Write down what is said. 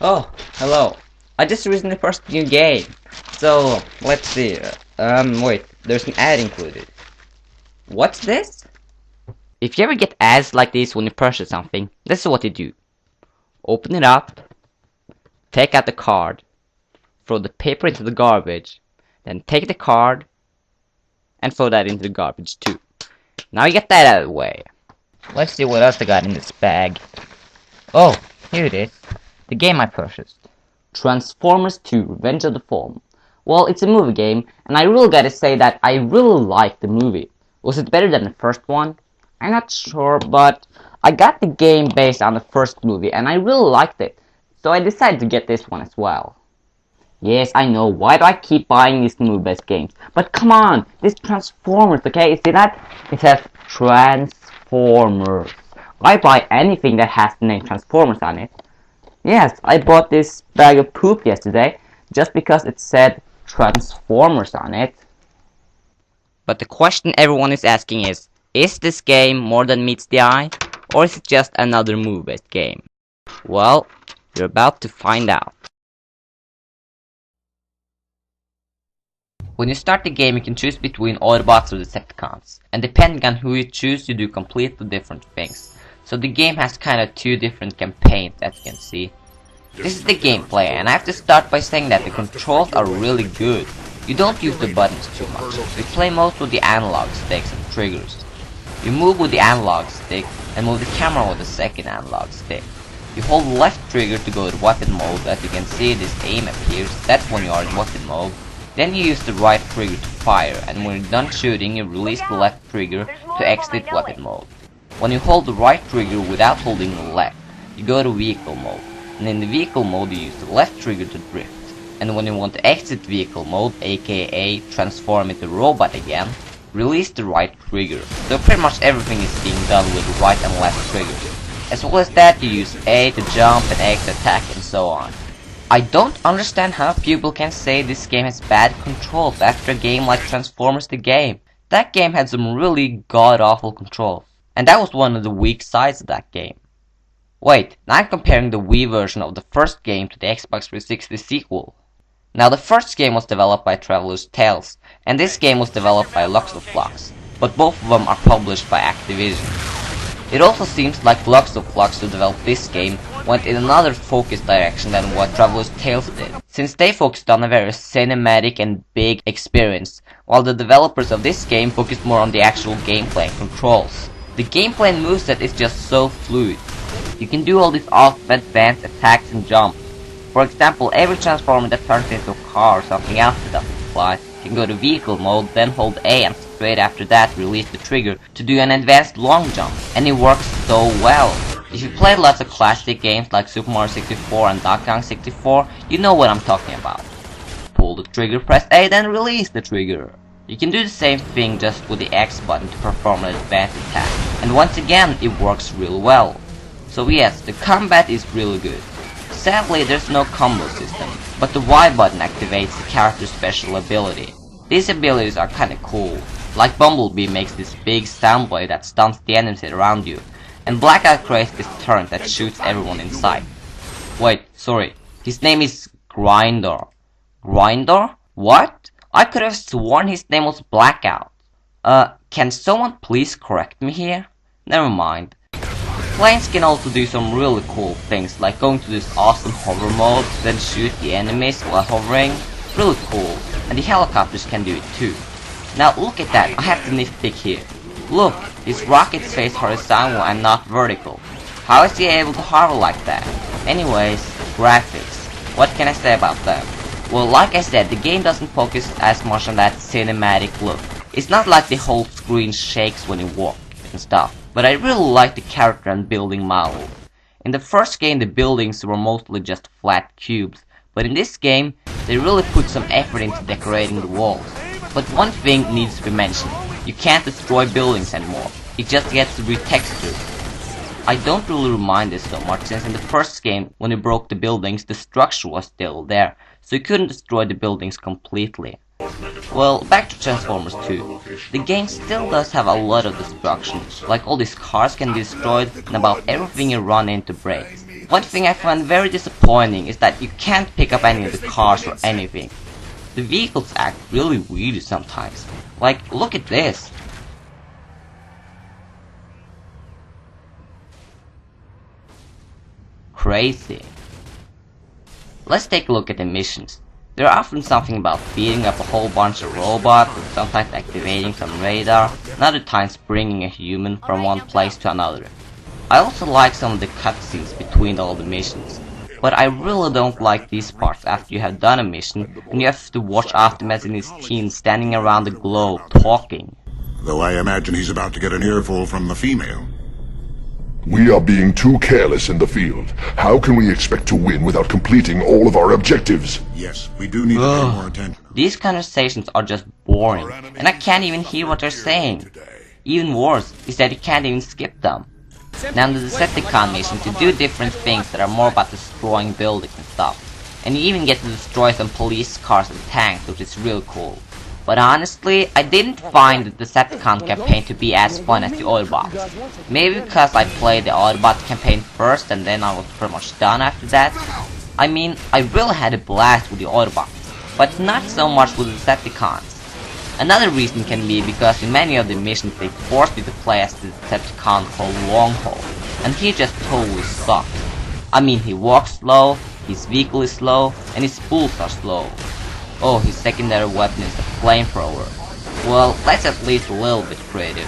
Oh, hello. I just recently purchased a new game. So, let's see. Wait, there's an ad included. What's this? If you ever get ads like this when you purchase something, this is what you do. Open it up, take out the card, throw the paper into the garbage, then take the card, and throw that into the garbage too. Now you get that out of the way. Let's see what else I got in this bag. Oh, here it is. The game I purchased. Transformers 2 Revenge of the Fallen. Well, it's a movie game, and I really gotta say that I really liked the movie. Was it better than the first one? I'm not sure, but I got the game based on the first movie, and I really liked it. So I decided to get this one as well. Yes, I know, why do I keep buying these movie-based games? But come on, this Transformers, okay? See that? It says Transformers. I buy anything that has the name Transformers on it. Yes, I bought this bag of poop yesterday just because it said Transformers on it. But the question everyone is asking is this game more than meets the eye, or is it just another movie-based game? Well, you're about to find out. When you start the game, you can choose between Autobots or Decepticons, and depending on who you choose, you do completely different things. So the game has kind of two different campaigns, as you can see. This is the gameplay, and I have to start by saying that the controls are really good. You don't use the buttons too much. You play most with the analog sticks and triggers. You move with the analog stick, and move the camera with the second analog stick. You hold the left trigger to go to weapon mode. As you can see, this aim appears. That's when you are in weapon mode. Then you use the right trigger to fire, and when you're done shooting, you release the left trigger to exit weapon mode. When you hold the right trigger without holding the left, you go to vehicle mode, and in the vehicle mode you use the left trigger to drift. And when you want to exit vehicle mode, aka transform into robot again, release the right trigger. So pretty much everything is being done with the right and left triggers. As well as that, you use A to jump and X to attack and so on. I don't understand how people can say this game has bad controls after a game like Transformers the game. That game had some really god-awful controls. And that was one of the weak sides of that game. Wait, now I'm comparing the Wii version of the first game to the Xbox 360 sequel. Now the first game was developed by Traveler's Tales, and this game was developed by Luxoflux, but both of them are published by Activision. It also seems like Luxoflux to develop this game went in another focused direction than what Traveler's Tales did, since they focused on a very cinematic and big experience, while the developers of this game focused more on the actual gameplay and controls. The gameplay and moveset is just so fluid. You can do all these awesome advanced attacks and jumps. For example, every transformer that turns into a car or something else that doesn't fly can go to vehicle mode, then hold A and straight after that release the trigger to do an advanced long jump. And it works so well. If you played lots of classic games like Super Mario 64 and Donkey Kong 64, you know what I'm talking about. Pull the trigger, press A, then release the trigger. You can do the same thing just with the X button to perform an advanced attack, and once again it works real well. So yes, the combat is really good. Sadly there's no combo system, but the Y button activates the character's special ability. These abilities are kinda cool, like Bumblebee makes this big sound wave that stuns the enemies around you, and Blackout creates this turret that shoots everyone in sight. Wait, sorry, his name is Grinder. Grinder? What? I could have sworn his name was Blackout. Can someone please correct me here? Never mind. Planes can also do some really cool things, like going to this awesome hover mode, then shoot the enemies while hovering. Really cool. And the helicopters can do it too. Now look at that, I have to nitpick here. Look, his rockets face horizontal and not vertical. How is he able to hover like that? Anyways, graphics. What can I say about them? Well, like I said, the game doesn't focus as much on that cinematic look. It's not like the whole screen shakes when you walk and stuff, but I really like the character and building model. In the first game, the buildings were mostly just flat cubes, but in this game, they really put some effort into decorating the walls. But one thing needs to be mentioned, you can't destroy buildings anymore, it just gets retextured. I don't really mind this so much, since in the first game, when you broke the buildings, the structure was still there, so you couldn't destroy the buildings completely. Well, back to Transformers 2. The game still does have a lot of destruction, like all these cars can be destroyed and about everything you run into breaks. One thing I find very disappointing is that you can't pick up any of the cars or anything. The vehicles act really weird sometimes. Like, look at this. Crazy. Let's take a look at the missions. There are often something about beating up a whole bunch of robots, and sometimes activating some radar, and other times bringing a human from one place to another. I also like some of the cutscenes between all the missions, but I really don't like these parts after you have done a mission and you have to watch Optimus and his team standing around the globe talking. Though I imagine he's about to get an earful from the female. We are being too careless in the field. How can we expect to win without completing all of our objectives? Yes, we do need to pay more attention. These conversations are just boring, and I can't even hear what they're saying. Even worse is that you can't even skip them. Now in the Decepticon mission, you do different things that are more about destroying buildings and stuff. And you even get to destroy some police cars and tanks, which is real cool. But honestly, I didn't find the Decepticon campaign to be as fun as the Autobots. Maybe because I played the Autobots campaign first and then I was pretty much done after that. I mean, I really had a blast with the Autobots, but not so much with the Decepticons. Another reason can be because in many of the missions they forced me to play as the Decepticon for long haul, and he just totally sucked. I mean, he walks slow, his vehicle is slow, and his bullets are slow. Oh, his secondary weapon is a flamethrower. Well, that's at least a little bit creative.